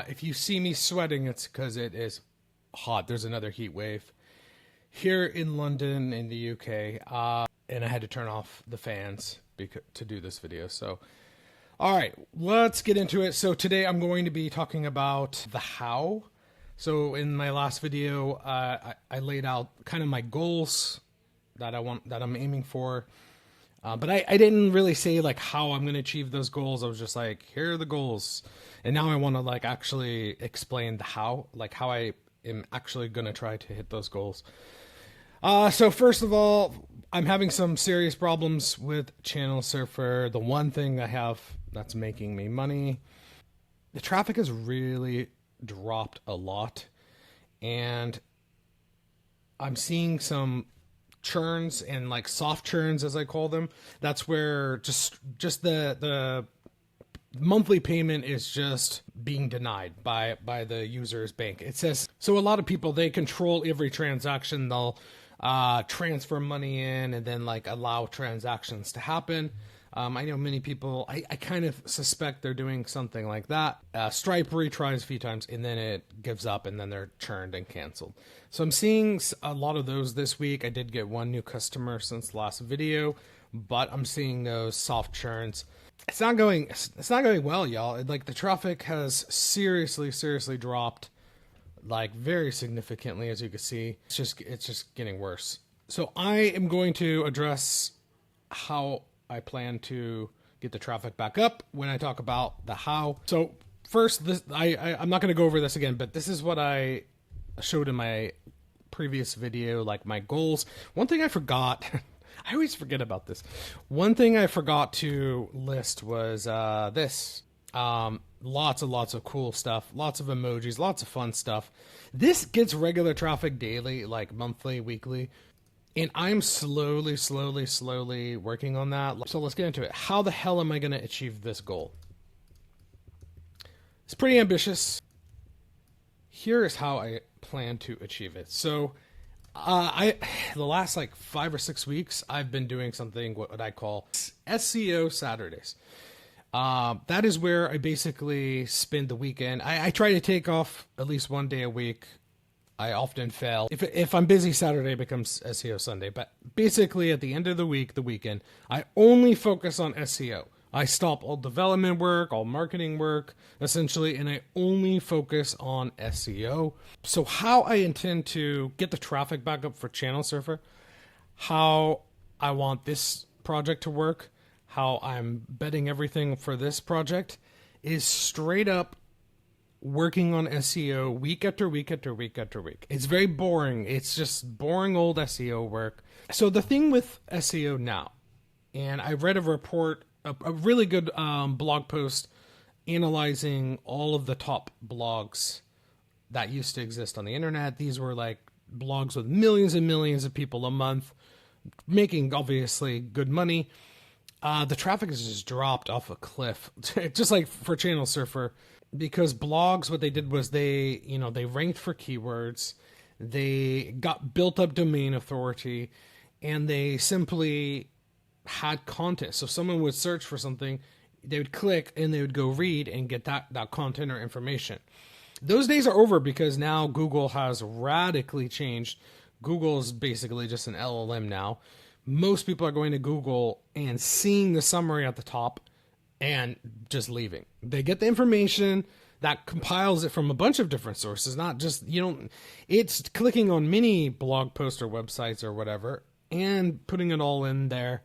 If you see me sweating, it's because it is hot. There's another heat wave here in London, in the UK, and I had to turn off the fans to do this video. So, all right, let's get into it. So today I'm going to be talking about the how. So in my last video, I laid out kind of my goals that I'm aiming for. But I didn't really say like how I'm going to achieve those goals. I was just like, here are the goals. And now I want to like actually explain the how, like how I am actually going to try to hit those goals. So first of all, I'm having some serious problems with Channel Surfer. The one thing I have that's making me money, the traffic has really dropped a lot. And I'm seeing some churns and like soft churns, as I call them. That's where just the monthly payment is just being denied by the user's bank. It says, so a lot of people, they control every transaction. They'll transfer money in and then like allow transactions to happen. I know many people, I kind of suspect they're doing something like that. Stripe retries a few times and then it gives up and then they're churned and canceled. So I'm seeing a lot of those this week. I did get one new customer since the last video, but I'm seeing those soft churns. It's not going well, y'all. Like the traffic has seriously dropped, like very significantly, as you can see. It's just getting worse. So I am going to address how I plan to get the traffic back up when I talk about the how. So first, I'm not going to go over this again, but this is what I showed in my previous video, like my goals. One thing I forgot, I always forget about this. One thing I forgot to list was this. Lots of cool stuff, lots of emojis, lots of fun stuff. This gets regular traffic daily, like monthly, weekly. And I'm slowly working on that. So let's get into it. How the hell am I going to achieve this goal? It's pretty ambitious. Here is how I plan to achieve it. So the last like 5 or 6 weeks, I've been doing something what I call SEO Saturdays. That is where I basically spend the weekend. I try to take off at least one day a week. I often fail. If I'm busy, Saturday becomes SEO Sunday. But basically, at the end of the week, the weekend, I only focus on SEO. I stop all development work, all marketing work, essentially, and I only focus on SEO. So how I intend to get the traffic back up for Channel Surfer, how I want this project to work, how I'm betting everything for this project, is straight up working on SEO week after week after week after week. It's very boring. It's just boring old SEO work. So the thing with SEO now, and I read a report, a really good blog post analyzing all of the top blogs that used to exist on the internet. These were like blogs with millions and millions of people a month, making obviously good money. The traffic has just dropped off a cliff, just like for Channel Surfer. Because blogs, what they did was they ranked for keywords, they got built up domain authority, and they simply had content. So someone would search for something, they would click, and they would go read and get that content or information. Those days are over because now Google has radically changed. Google is basically just an LLM now. Most people are going to Google and seeing the summary at the top and just leaving. They get the information that compiles it from a bunch of different sources, not just, it's clicking on many blog posts or websites or whatever and putting it all in there.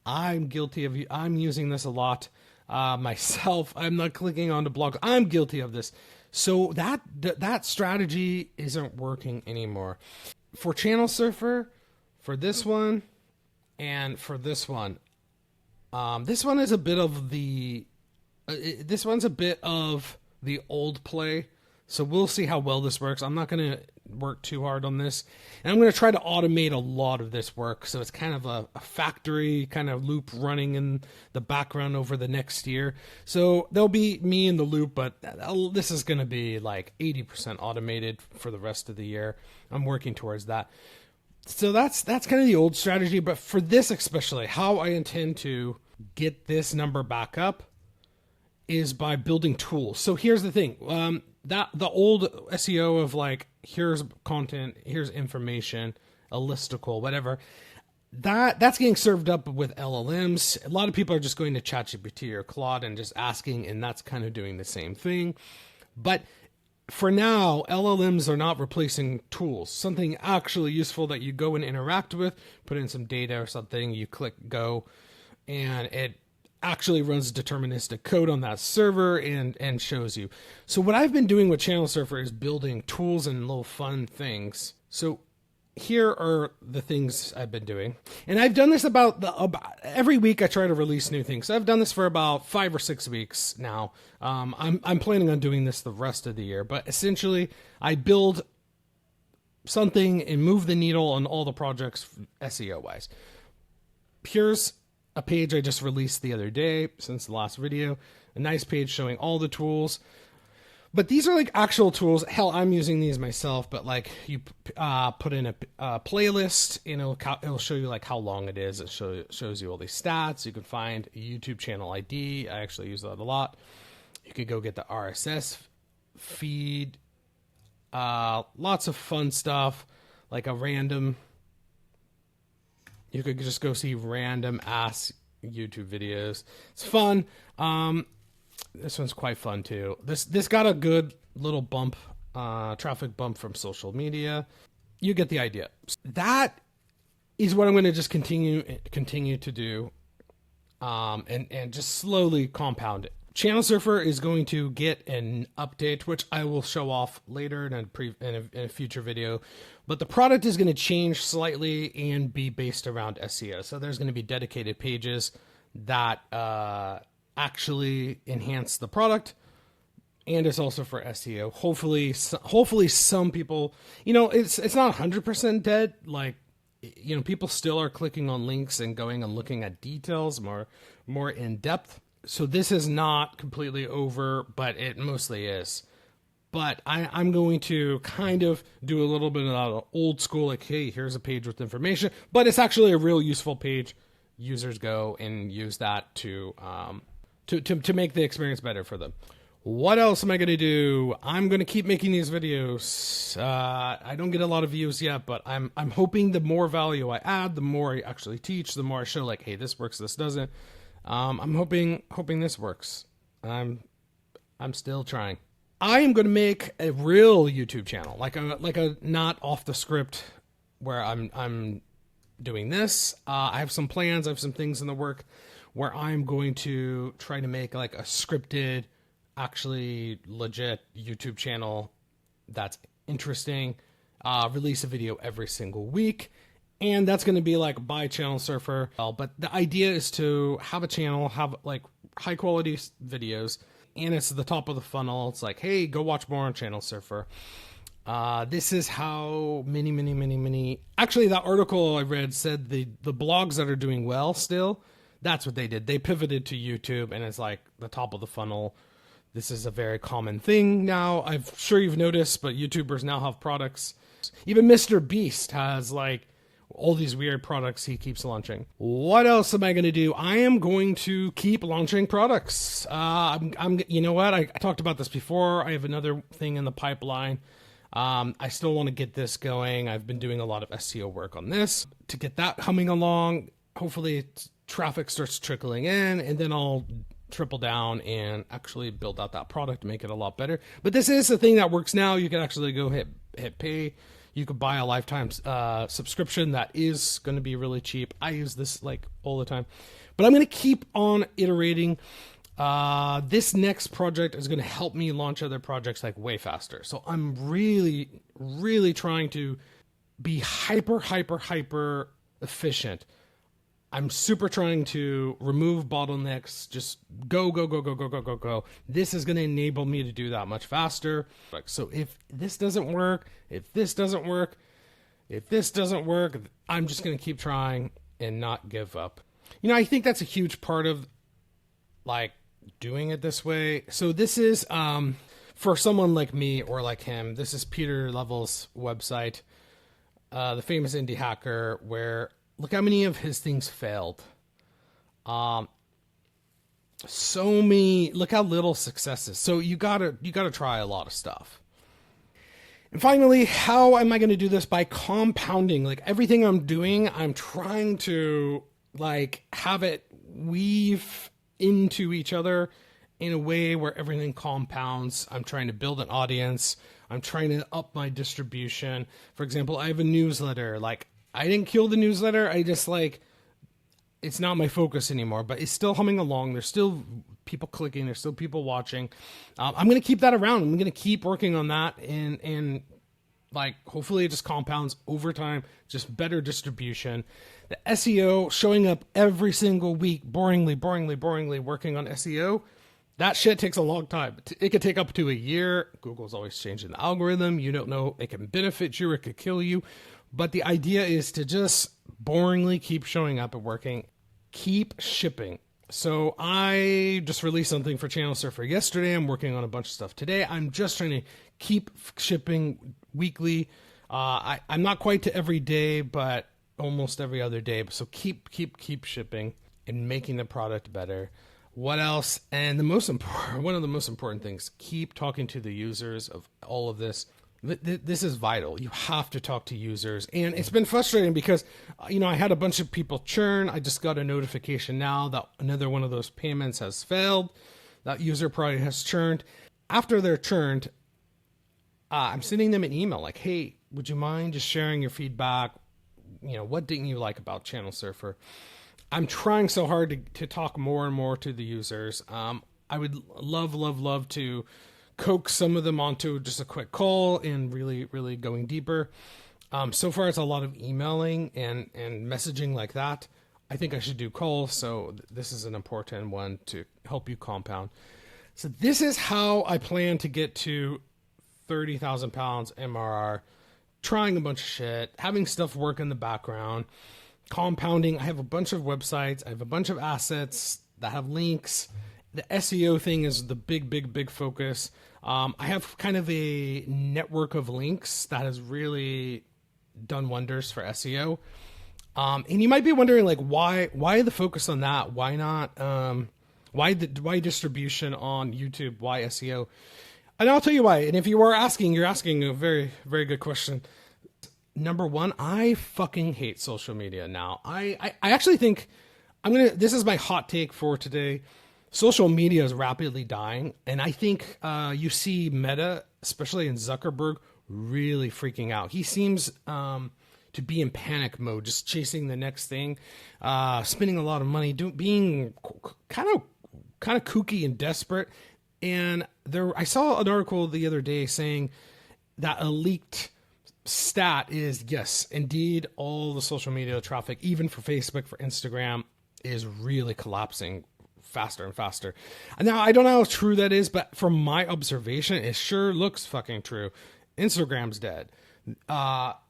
I'm guilty of, I'm using this a lot myself. I'm not clicking on the blog. I'm guilty of this. So that strategy isn't working anymore. For Channel Surfer, for this one, and for this one is a bit of the old play. So we'll see how well this works. I'm not going to work too hard on this. And I'm going to try to automate a lot of this work. So it's kind of a factory kind of loop running in the background over the next year. So there'll be me in the loop, but this is going to be like 80% automated for the rest of the year. I'm working towards that. So that's kind of the old strategy. But for this especially, how I intend to get this number back up is by building tools. So here's the thing. that the old SEO of like, here's content, here's information, a listicle, whatever, that's getting served up with LLMs. A lot of people are just going to ChatGPT or Claude and just asking, and that's kind of doing the same thing. But for now, LLMs are not replacing tools. Something actually useful that you go and interact with, put in some data or something, you click go, and it actually runs deterministic code on that server and shows you. So what I've been doing with Channel Surfer is building tools and little fun things. So here are the things I've been doing. And I've done this about every week I try to release new things. So I've done this for about 5 or 6 weeks now. I'm planning on doing this the rest of the year. But essentially, I build something and move the needle on all the projects SEO-wise. Here's a page I just released the other day since the last video. A nice page showing all the tools. But these are like actual tools. Hell, I'm using these myself, but like you put in a playlist, and it'll show you like how long it is. It shows you all these stats. You can find a YouTube channel ID. I actually use that a lot. You could go get the RSS feed. Lots of fun stuff, like a random. You could just go see random ass YouTube videos. It's fun. This one's quite fun too. This got a good little bump, traffic bump from social media. You get the idea. That is what I'm going to just continue to do, and just slowly compound it. Channel Surfer is going to get an update, which I will show off later in a future video. But the product is going to change slightly and be based around SEO. So there's going to be dedicated pages that actually enhance the product, and it's also for SEO. Hopefully some people, it's not 100% dead. Like, people still are clicking on links and going and looking at details more in depth. So this is not completely over, but it mostly is. But I'm going to kind of do a little bit of old school, like, hey, here's a page with information, but it's actually a real useful page. Users go and use that to make the experience better for them. What else am I going to do? I'm going to keep making these videos. I don't get a lot of views yet, but I'm hoping the more value I add, the more I actually teach, the more I show, like, hey, this works, this doesn't. I'm hoping this works. I'm still trying. I am going to make a real YouTube channel, like a not off the script where I'm doing this. I have some plans. I have some things in the work where I'm going to try to make like a scripted, actually legit YouTube channel that's interesting. Release a video every single week. And that's going to be like by Channel Surfer. But the idea is to have a channel, have like high quality videos, and it's at the top of the funnel. It's like, hey, go watch more on Channel Surfer. This is how many. Actually, that article I read said the blogs that are doing well still, that's what they did. They pivoted to YouTube, and it's like the top of the funnel. This is a very common thing now. I'm sure you've noticed, but YouTubers now have products. Even Mr. Beast has like all these weird products he keeps launching. What else am I going to do? I am going to keep launching products. You know what? I talked about this before. I have another thing in the pipeline. I still want to get this going. I've been doing a lot of SEO work on this to get that humming along. Hopefully traffic starts trickling in, and then I'll triple down and actually build out that product, make it a lot better. But this is the thing that works now. You can actually go hit pay. You could buy a lifetime subscription that is going to be really cheap. I use this like all the time, but I'm going to keep on iterating. This next project is going to help me launch other projects like way faster. So I'm really, really trying to be hyper efficient. I'm super trying to remove bottlenecks, just go. This is going to enable me to do that much faster. So if this doesn't work, I'm just going to keep trying and not give up. I think that's a huge part of like doing it this way. So this is, for someone like me or like him, this is Peter Level's website, the famous indie hacker, where look how many of his things failed. So many, look how little successes. So you gotta try a lot of stuff. And finally, how am I going to do this? By compounding. Like everything I'm doing, I'm trying to like have it weave into each other in a way where everything compounds. I'm trying to build an audience. I'm trying to up my distribution. For example, I have a newsletter. Like I didn't kill the newsletter. I just like, it's not my focus anymore, but it's still humming along. There's still people clicking. There's still people watching. I'm going to keep that around. I'm going to keep working on that. And like, hopefully it just compounds over time, just better distribution. The SEO, showing up every single week, boringly working on SEO. That shit takes a long time. It could take up to a year. Google's always changing the algorithm. You don't know. It can benefit you or it could kill you. But the idea is to just boringly keep showing up and working. Keep shipping. So I just released something for Channel Surfer yesterday. I'm working on a bunch of stuff today. I'm just trying to keep shipping weekly. I'm not quite to every day, but almost every other day. So keep shipping and making the product better. What else? And one of the most important things, keep talking to the users of all of this. This is vital. You have to talk to users. And it's been frustrating because, I had a bunch of people churn. I just got a notification now that another one of those payments has failed. That user probably has churned. After they're churned, I'm sending them an email like, hey, would you mind just sharing your feedback? What didn't you like about Channel Surfer? I'm trying so hard to talk more and more to the users. I would love to coax some of them onto just a quick call and really going deeper. So far it's a lot of emailing and messaging like that. I think I should do calls. So this is an important one to help you compound. So this is how I plan to get to 30,000 pounds MRR, trying a bunch of shit, having stuff work in the background, compounding. I have a bunch of websites. I have a bunch of assets that have links. The SEO thing is the big focus. I have kind of a network of links that has really done wonders for SEO. And you might be wondering, like, why the focus on that? Why not? Why distribution on YouTube? Why SEO? And I'll tell you why. And if you are asking, you're asking a very, very good question. Number one, I fucking hate social media now. I actually think this is my hot take for today. Social media is rapidly dying, and I think you see Meta, especially in Zuckerberg, really freaking out. He seems to be in panic mode, just chasing the next thing, spending a lot of money, being kind of kooky and desperate. And I saw an article the other day saying that a leaked stat is, yes, indeed, all the social media traffic, even for Facebook, for Instagram, is really collapsing faster and faster. And now I don't know how true that is, but from my observation, it sure looks fucking true. Instagram's dead.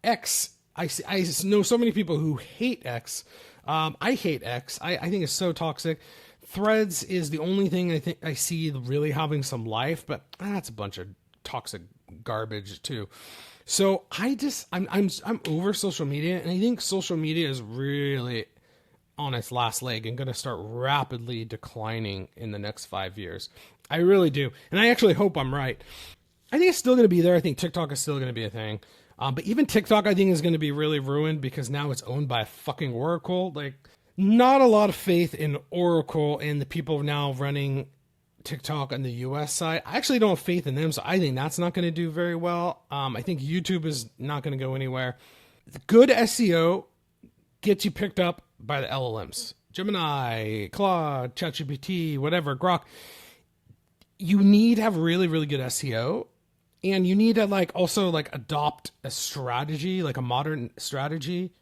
X, I know so many people who hate X. I hate X. I think it's so toxic. Threads is the only thing I think I see really having some life, but that's a bunch of toxic garbage too. So I'm over social media, and I think social media is really on its last leg and going to start rapidly declining in the next 5 years. I really do. And I actually hope I'm right. I think it's still going to be there. I think TikTok is still going to be a thing. But even TikTok, I think, is going to be really ruined because now it's owned by a fucking Oracle. Like, not a lot of faith in Oracle and the people now running TikTok on the US side. I actually don't have faith in them, so I think that's not going to do very well. I think YouTube is not going to go anywhere. The good SEO gets you picked up by the LLMs. Gemini, Claude, ChatGPT, whatever, Grok. You need to have really, really good SEO. And you need to also adopt a strategy, like a modern strategy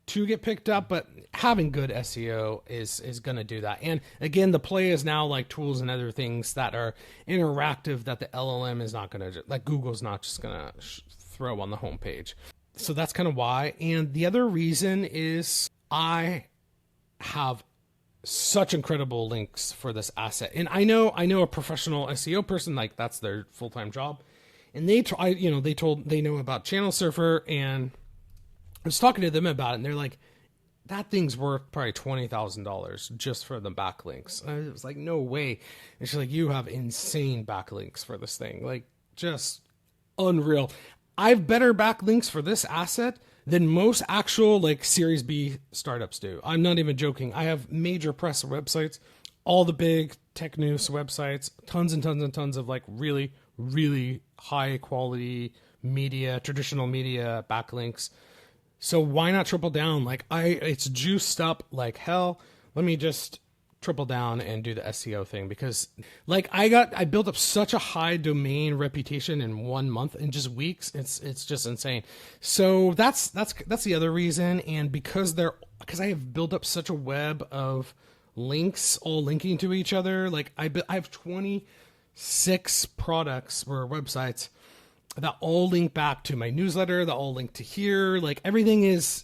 to get picked up. But having good SEO is going to do that. And again, the play is now like tools and other things that are interactive that the LLM is not going to, like Google's not just going to throw on the homepage. So that's kind of why. And the other reason is I have such incredible links for this asset. And I know a professional SEO person, like that's their full-time job. And they know about Channel Surfer, and I was talking to them about it, and they're like, that thing's worth probably $20,000 just for the backlinks. And I was like, no way. And she's like, you have insane backlinks for this thing. Like, just unreal. I have better backlinks for this asset than most actual like Series B startups do. I'm not even joking. I have major press websites, all the big tech news websites, tons and tons and tons of like really, really high quality media, traditional media backlinks. So why not triple down? Like it's juiced up like hell. Let me just triple down and do the SEO thing, because like I built up such a high domain reputation in 1 month, in just weeks. It's just insane. So that's the other reason. And because I have built up such a web of links all linking to each other. Like I have 26 products or websites that all link back to my newsletter, that all link to here. Like everything is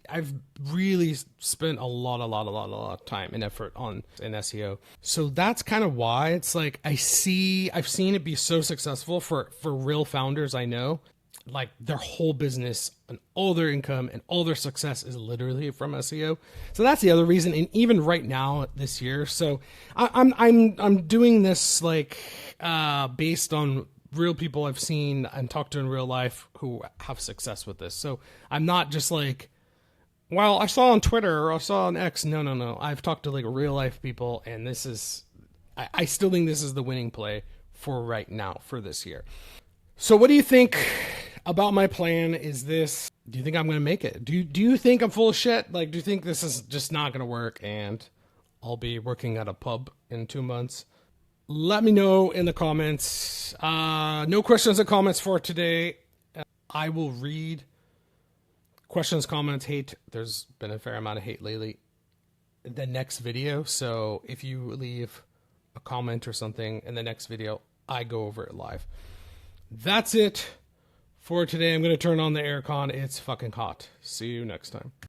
I've really spent a lot of time and effort in SEO. So that's kind of why it's like I've seen it be so successful for real founders I know. Like their whole business and all their income and all their success is literally from SEO. So that's the other reason. And even right now this year, so I'm doing this like based on real people I've seen and talked to in real life who have success with this. So I'm not just like, well, I saw on Twitter or I saw on X. No. I've talked to like real life people, and this is, I still think this is the winning play for right now for this year. So what do you think about my plan? Do you think I'm going to make it? Do you think I'm full of shit? Like, do you think this is just not going to work and I'll be working at a pub in 2 months? Let me know in the comments. No questions or comments for today. I will read questions, comments, hate. There's been a fair amount of hate lately. The next video. So if you leave a comment or something in the next video, I go over it live. That's it for today. I'm going to turn on the aircon. It's fucking hot. See you next time.